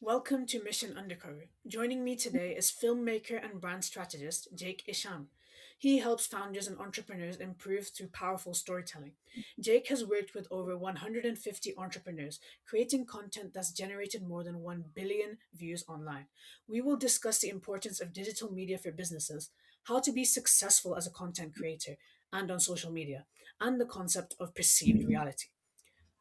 Welcome to Mission Undercover. Joining me today is filmmaker and brand strategist Jake Isham. He helps founders and entrepreneurs improve through powerful storytelling. Jake has worked with over 150 entrepreneurs, creating content that's generated more than 1 billion views online. We will discuss the importance of digital media for businesses, how to be successful as a content creator and on social media, and the concept of perceived reality.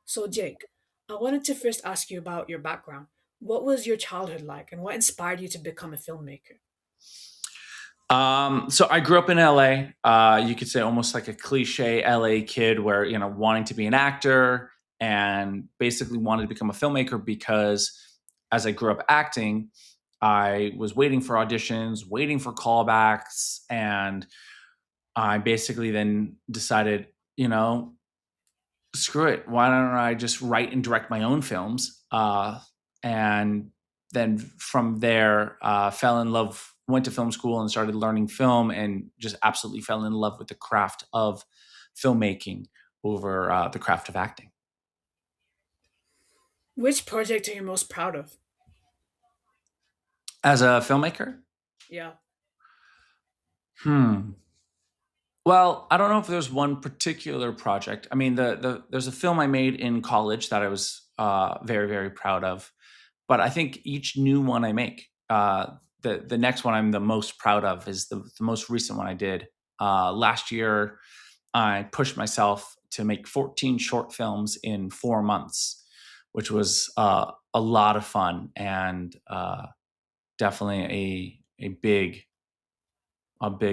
So, Jake, I wanted to first ask you about your background. What was your childhood like, and what inspired you to become a filmmaker? So I grew up in LA. You could say almost like a cliche LA kid where, wanting to be an actor and basically wanted to become a filmmaker because as I grew up acting, I was waiting for auditions, waiting for callbacks, and I basically then decided, screw it. Why don't I just write and direct my own films? And then from there, fell in love, went to film school and started learning film and just absolutely fell in love with the craft of filmmaking over the craft of acting. Which project are you most proud of? As a filmmaker, Yeah. hmm. Well, I don't know if there's one particular project. I mean, there's a film I made in college that I was very very proud of. But I think each new one I make, the next one I'm the most proud of is the most recent one I did last year. I pushed myself to make 14 short films in 4 months, which was a lot of fun and definitely a big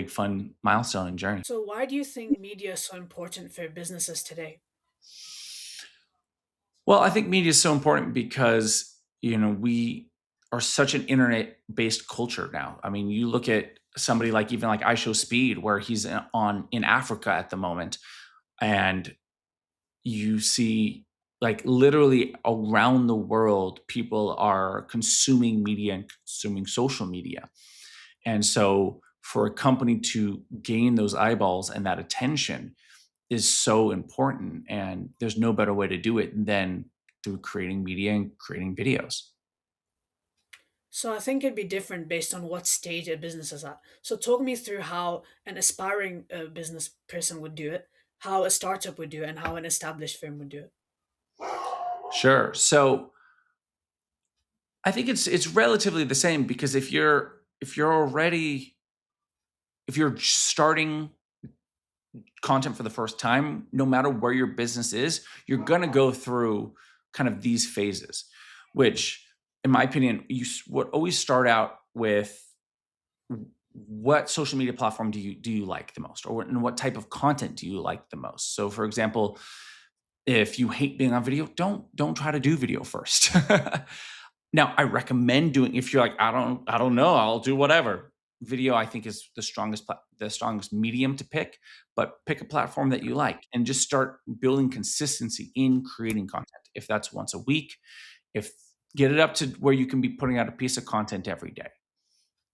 fun milestone and journey. So, why do you think media is so important for businesses today? Well, I think media is so important because, we are such an internet-based culture now. I mean, you look at somebody like even like I Show Speed, where he's on in Africa at the moment, and you see like literally around the world, people are consuming media and consuming social media. And so for a company to gain those eyeballs and that attention is so important. And there's no better way to do it than through creating media and creating videos. So, I think it'd be different based on what stage a business is at. So, talk me through how an aspiring business person would do it, how a startup would do it, and how an established firm would do it. Sure. So I think it's relatively the same because if you're starting content for the first time, no matter where your business is, you're going to go through kind of these phases, which, in my opinion, would always start out with what social media platform do you like the most, or and what type of content do you like the most. So, for example, if you hate being on video, don't try to do video first. Now, I recommend doing if you're like, I don't know, I'll do whatever. Video, I think, is the strongest medium to pick, but pick a platform that you like and just start building consistency in creating content. If that's once a week, if get it up to where you can be putting out a piece of content every day.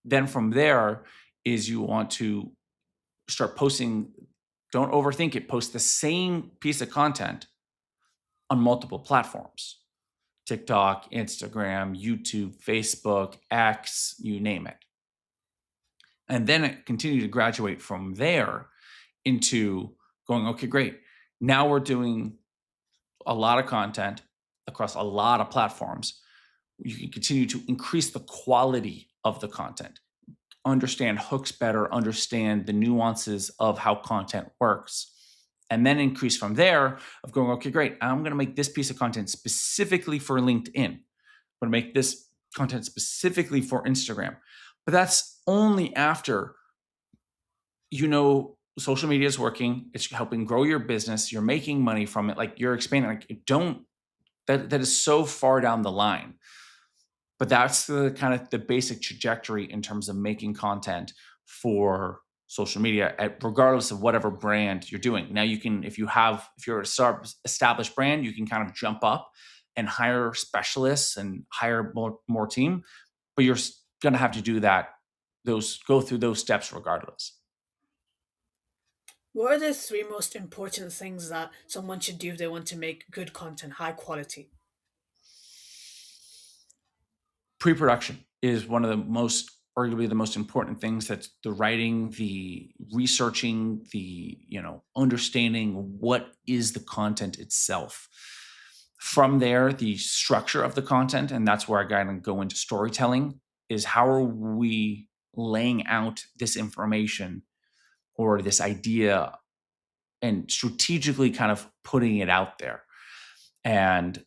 Then from there is you want to start posting. Don't overthink it. Post the same piece of content on multiple platforms. TikTok, Instagram, YouTube, Facebook, X, you name it. And then it continued to graduate from there into going, okay, great. Now we're doing a lot of content across a lot of platforms. You can continue to increase the quality of the content, understand hooks better, understand the nuances of how content works, and then increase from there of going, okay, great. I'm going to make this piece of content specifically for LinkedIn. I'm going to make this content specifically for Instagram. But that's only after social media is working, it's helping grow your business, you're making money from it, like you're expanding. Like don't that is so far down the line. But that's the kind of the basic trajectory in terms of making content for social media regardless of whatever brand you're doing. Now you can if you're a established brand, you can kind of jump up and hire specialists and hire more team, but you're going to have to do that those go through those steps regardless. What are the three most important things that someone should do if they want to make good content, high quality? Pre-production is one of the most, arguably the most important things. That's the writing, the researching, the, understanding what is the content itself. From there, the structure of the content, and that's where I gotta go into storytelling, is how are we laying out this information or this idea and strategically kind of putting it out there. And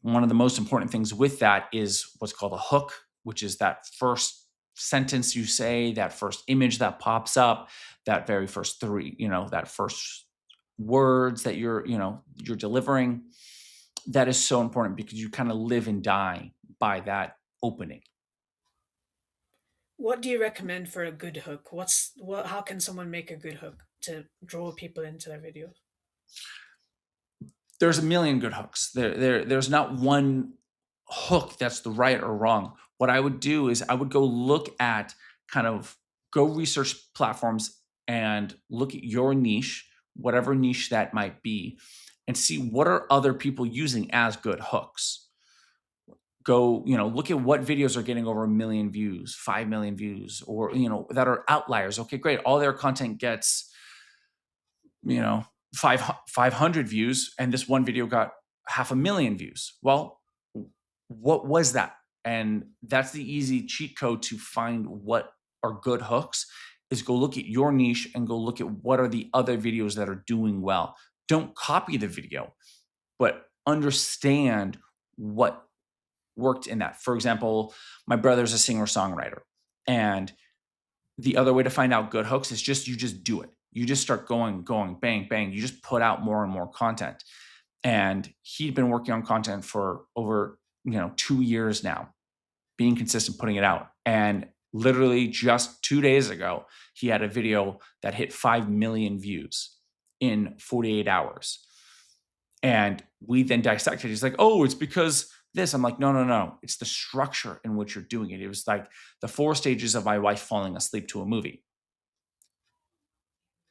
one of the most important things with that is what's called a hook, which is that first sentence you say, that first image that pops up, that very first three, that first words that you're delivering. That is so important because you kind of live and die by that opening. What do you recommend for a good hook? How can someone make a good hook to draw people into their videos? There's a million good hooks. There's not one hook that's the right or wrong. What I would do is I would go look at, kind of go research platforms and look at your niche, whatever niche that might be, and see what are other people using as good hooks. Go, look at what videos are getting over 1 million views, 5 million views, or that are outliers. Okay, great. All their content gets, you know, 500 views, and this one video got 500,000 views. Well, what was that? And that's the easy cheat code to find what are good hooks, is go look at your niche and go look at what are the other videos that are doing well. Don't copy the video, but understand what worked in that. For example, my brother's a singer-songwriter, and the other way to find out good hooks is you just do it. You just start going, bang, bang. You just put out more and more content. And he'd been working on content for over, 2 years now, being consistent, putting it out. And literally just 2 days ago, he had a video that hit 5 million views in 48 hours. And we then dissected. He's like, oh, it's because this. I'm like, no, no, no. It's the structure in which you're doing it. It was like the 4 stages of my wife falling asleep to a movie.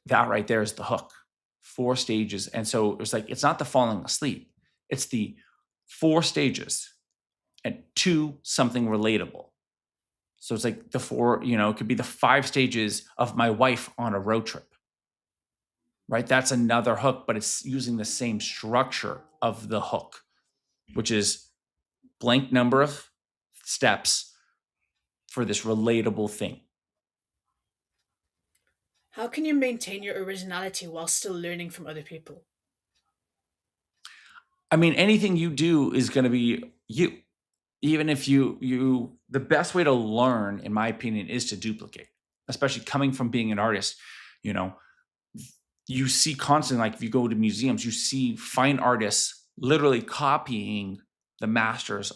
That right there is the hook. 4 stages. And so it was like, it's not the falling asleep, it's the 4 stages and to something relatable. So it's like it could be the 5 stages of my wife on a road trip, right? That's another hook, but it's using the same structure of the hook, which is blank number of steps for this relatable thing. How can you maintain your originality while still learning from other people? I mean, anything you do is going to be you. Even if the best way to learn, in my opinion, is to duplicate, especially coming from being an artist. You know, you see constantly, like if you go to museums, you see fine artists literally copying the masters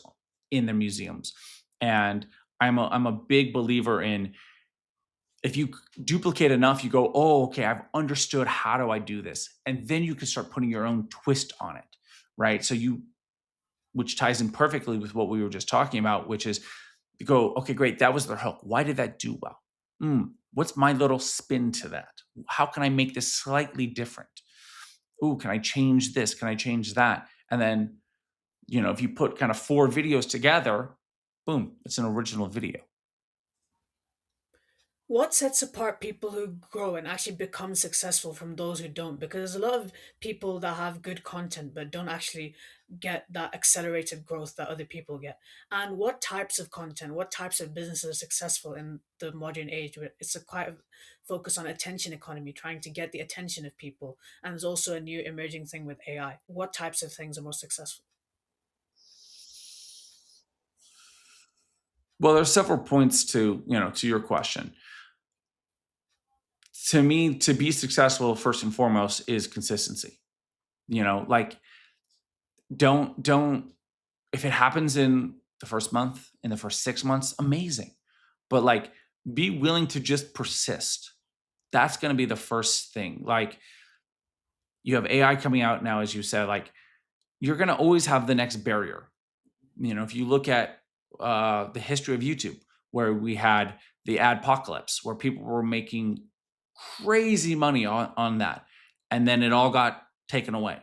in the museums. And I'm a big believer in, if you duplicate enough, you go, oh, okay, I've understood, how do I do this? And then you can start putting your own twist on it, right? Which ties in perfectly with what we were just talking about, which is you go, okay, great, that was their hook. Why did that do well? What's my little spin to that? How can I make this slightly different? Ooh, can I change this? Can I change that? And then, if you put kind of 4 videos together, boom, it's an original video. What sets apart people who grow and actually become successful from those who don't? Because there's a lot of people that have good content but don't actually get that accelerated growth that other people get. And what types of content, what types of businesses are successful in the modern age where it's a quite a focus on attention economy, trying to get the attention of people. And there's also a new emerging thing with AI. What types of things are most successful? Well, there's several points to your question. To me, to be successful, first and foremost, is consistency. Like, don't if it happens in the first month, in the first 6 months, amazing. But like, be willing to just persist. That's going to be the first thing. Like, you have AI coming out now, as you said, like, you're going to always have the next barrier. If you look at the history of YouTube, where we had the adpocalypse, where people were making crazy money on that, and then it all got taken away.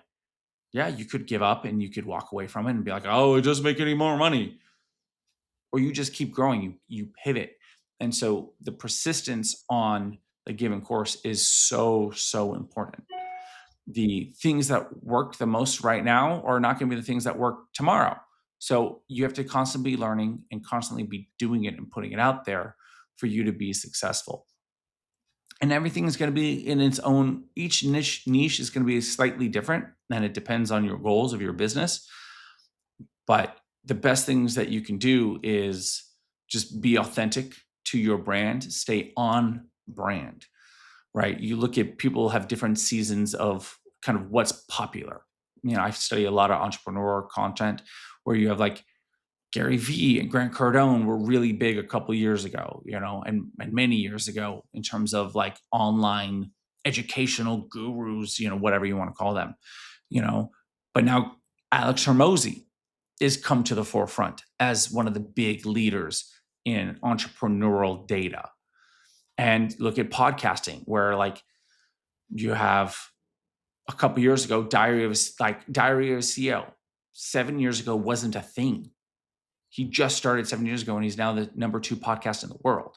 Yeah, you could give up and you could walk away from it and be like, oh, it doesn't make any more money. or you just keep growing, you pivot. And so the persistence on the given course is so important. The things that work the most right now are not going to be the things that work tomorrow. So you have to constantly be learning and constantly be doing it and putting it out there for you to be successful. And everything is going to be in its own, each niche is going to be slightly different, and it depends on your goals of your business. But the best things that you can do is just be authentic to your brand, stay on brand, right? You look at people have different seasons of kind of what's popular. I study a lot of entrepreneur content where you have like Gary Vee and Grant Cardone were really big a couple years ago, and many years ago in terms of like online educational gurus, whatever you want to call them, you know. But now Alex Hormozy is come to the forefront as one of the big leaders in entrepreneurial data. And look at podcasting, where like you have a couple years ago, Diary of a CEO, 7 years ago wasn't a thing. He just started 7 years ago and he's now the number 2 podcast in the world.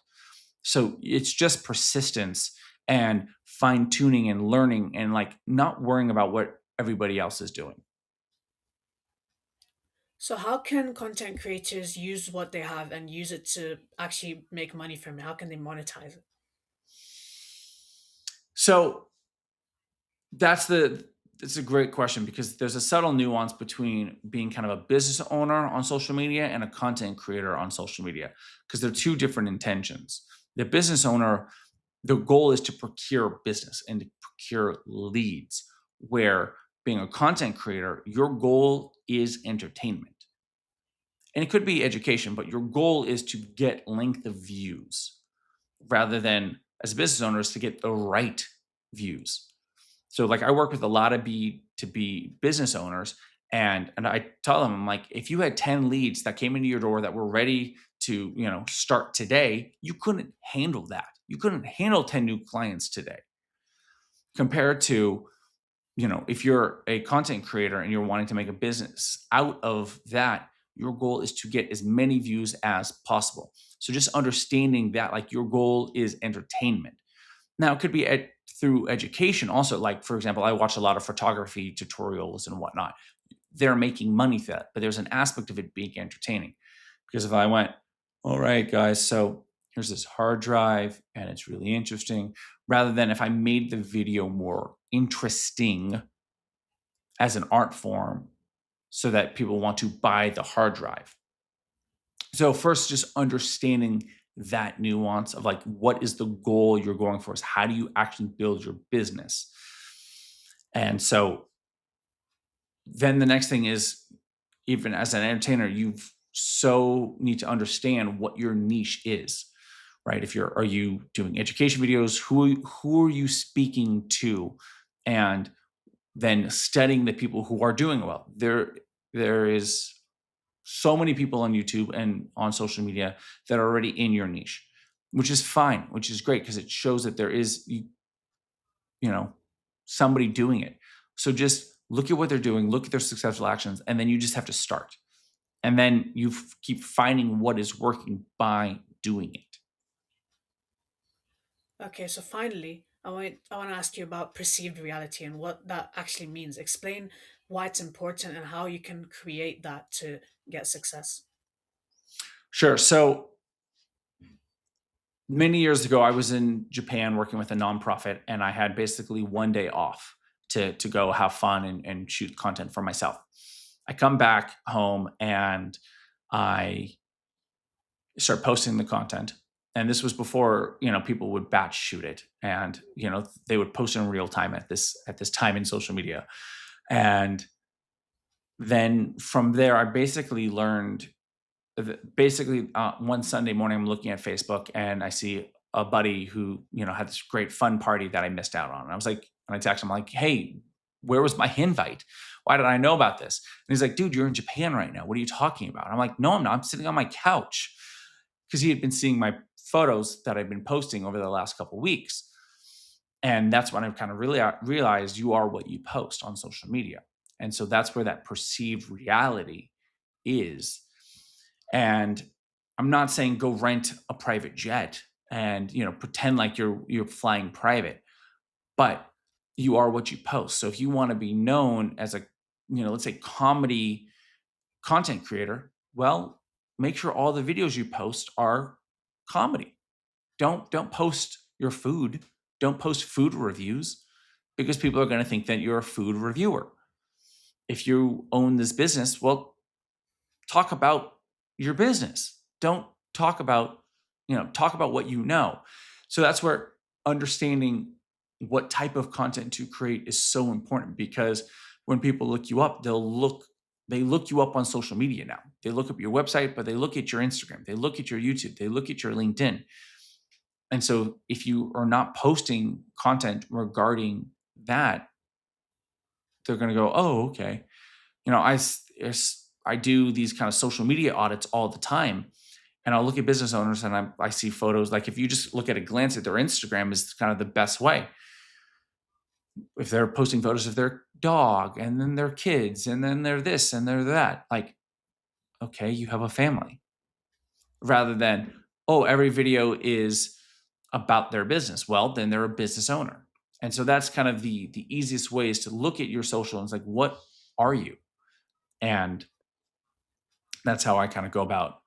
So it's just persistence and fine tuning and learning and like not worrying about what everybody else is doing. So, how can content creators use what they have and use it to actually make money from it? How can they monetize it? So it's a great question because there's a subtle nuance between being kind of a business owner on social media and a content creator on social media because they're two different intentions. The business owner, the goal is to procure business and to procure leads, where being a content creator, your goal is entertainment. And it could be education, but your goal is to get length of views rather than, as a business owner, is to get the right views. So like I work with a lot of B2B business owners, and I tell them, I'm like, if you had 10 leads that came into your door that were ready to, start today, you couldn't handle that. You couldn't handle 10 new clients today. Compared to, if you're a content creator and you're wanting to make a business out of that, your goal is to get as many views as possible. So just understanding that like your goal is entertainment. Now, it could be through education also. Like, for example, I watch a lot of photography tutorials and whatnot. They're making money for that, but there's an aspect of it being entertaining. Because if I went, all right, guys, so here's this hard drive and it's really interesting, rather than if I made the video more interesting as an art form so that people want to buy the hard drive. So, first, just understanding that nuance of like what is the goal you're going for, is how do you actually build your business. And so then the next thing is, even as an entertainer, you so need to understand what your niche is, right? If you're, are you doing education videos, who are you speaking to, and then studying the people who are doing well. There is so many people on YouTube and on social media that are already in your niche, which is fine, which is great because it shows that there is somebody doing it. So just look at what they're doing, look at their successful actions, and then you just have to start. And then you keep finding what is working by doing it. Okay, so finally, I want to ask you about perceived reality and what that actually means. Explain why it's important and how you can create that to get success. Sure. So many years ago, I was in Japan working with a nonprofit, and I had basically one day off to go have fun and shoot content for myself. I come back home and I start posting the content. And this was before people would batch shoot it, and they would post in real time at this time in social media. And then from there, I basically learned basically one Sunday morning, I'm looking at Facebook and I see a buddy who had this great fun party that I missed out on. And I was like, and I text him like, "Hey, where was my invite? Why did I know about this?" And he's like, "Dude, you're in Japan right now. What are you talking about?" And I'm like, "No, I'm not. I'm sitting on my couch," because he had been seeing my photos that I've been posting over the last couple of weeks. And that's when I kind of really realized you are what you post on social media. And so that's where that perceived reality is. And I'm not saying go rent a private jet and, pretend like you're flying private, but you are what you post. So if you want to be known as a, let's say comedy content creator, well, make sure all the videos you post are comedy. Don't post your food. Don't post food reviews because people are going to think that you're a food reviewer. If you own this business, well, talk about your business. Don't talk about, talk about what you know. So that's where understanding what type of content to create is so important, because when people look you up, they look you up on social media now. They look up your website, but they look at your Instagram, they look at your YouTube, they look at your LinkedIn. And so if you are not posting content regarding that, they're going to go, "Oh, okay." I do these kind of social media audits all the time, and I'll look at business owners and I see photos. Like if you just look at a glance at their Instagram is kind of the best way. If they're posting photos of their dog and then their kids and then they're this and they're that, like, okay, you have a family, rather than, oh, every video is about their business. Well, then they're a business owner. And so that's kind of the easiest way is to look at your social and it's like, what are you? And that's how I kind of go about,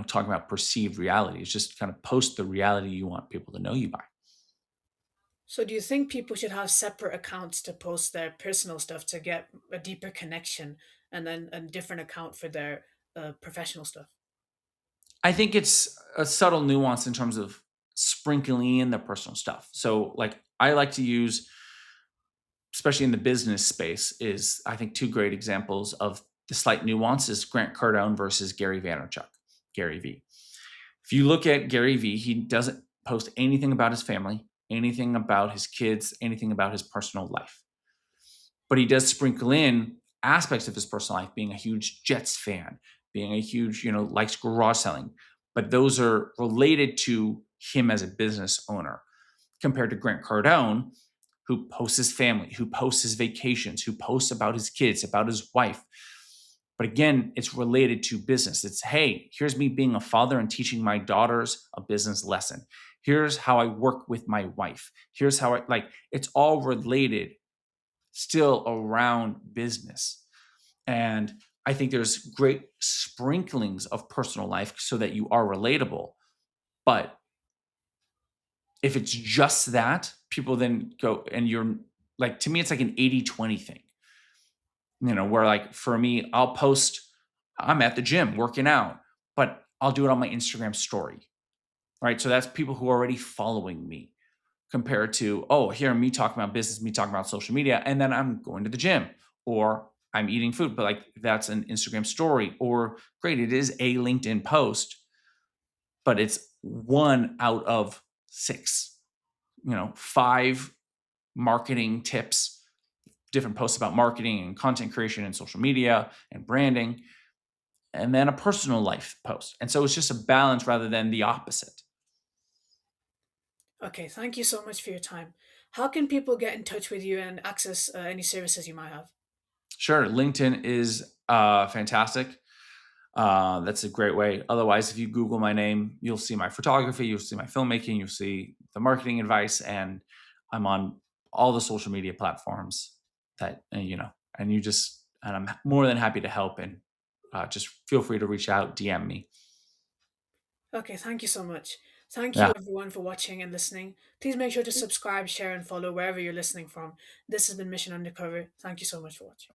talking about perceived reality. It's just kind of post the reality you want people to know you by. So, do you think people should have separate accounts to post their personal stuff to get a deeper connection, and then a different account for their professional stuff? I think it's a subtle nuance in terms of sprinkling in the personal stuff. So, like, I like to use, especially in the business space, is I think two great examples of the slight nuances: Grant Cardone versus Gary Vaynerchuk, Gary V. If you look at Gary V, he doesn't post anything about his family, anything about his kids, anything about his personal life. But he does sprinkle in aspects of his personal life, being a huge Jets fan, being a huge, likes garage selling. But those are related to him as a business owner, compared to Grant Cardone, who posts his family, who posts his vacations, who posts about his kids, about his wife. But again, it's related to business. It's, hey, here's me being a father and teaching my daughters a business lesson. Here's how I work with my wife. Here's how it's all related still around business. And I think there's great sprinklings of personal life so that you are relatable. But if it's just that, people then go and you're like, to me, it's like an 80-20 thing, where like for me, I'll post, I'm at the gym working out, but I'll do it on my Instagram story. Right. So that's people who are already following me, compared to, oh, here me talking about business, me talking about social media, and then I'm going to the gym or I'm eating food, but like that's an Instagram story, or great, it is a LinkedIn post, but it's one out of six, five marketing tips, different posts about marketing and content creation and social media and branding, and then a personal life post. And so it's just a balance rather than the opposite. Okay, thank you so much for your time. How can people get in touch with you and access any services you might have? Sure, LinkedIn is fantastic. That's a great way. Otherwise, if you Google my name, you'll see my photography, you'll see my filmmaking, you'll see the marketing advice, and I'm on all the social media platforms that, and and I'm more than happy to help. And just feel free to reach out, DM me. Okay, thank you so much. Thank you Yeah. everyone for watching and listening. Please make sure to subscribe, share, and follow wherever you're listening from. This has been Mission Undercover. Thank you so much for watching.